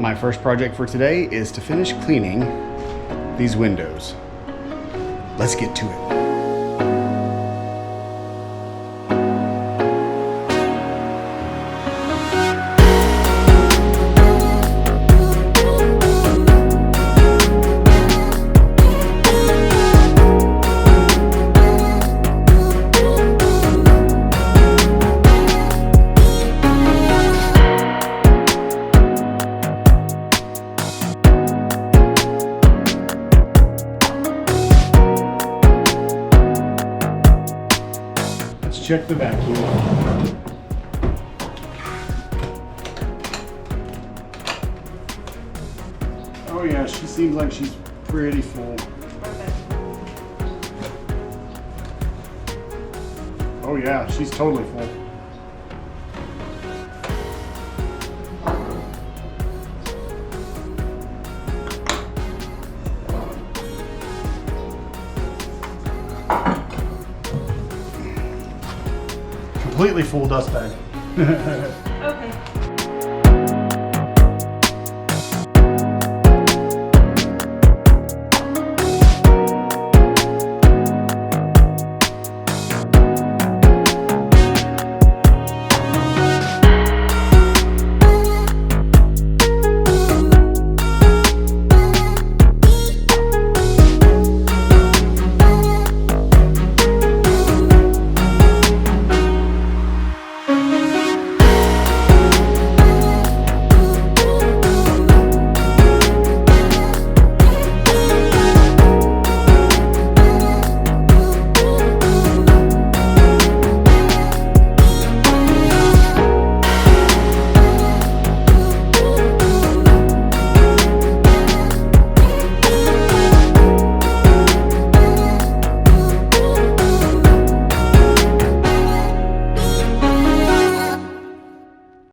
My first project for today is to finish cleaning these windows. Let's get to it. Check the vacuum. Oh yeah, she seems like she's pretty full. Oh yeah, she's totally full. Completely full dust bag.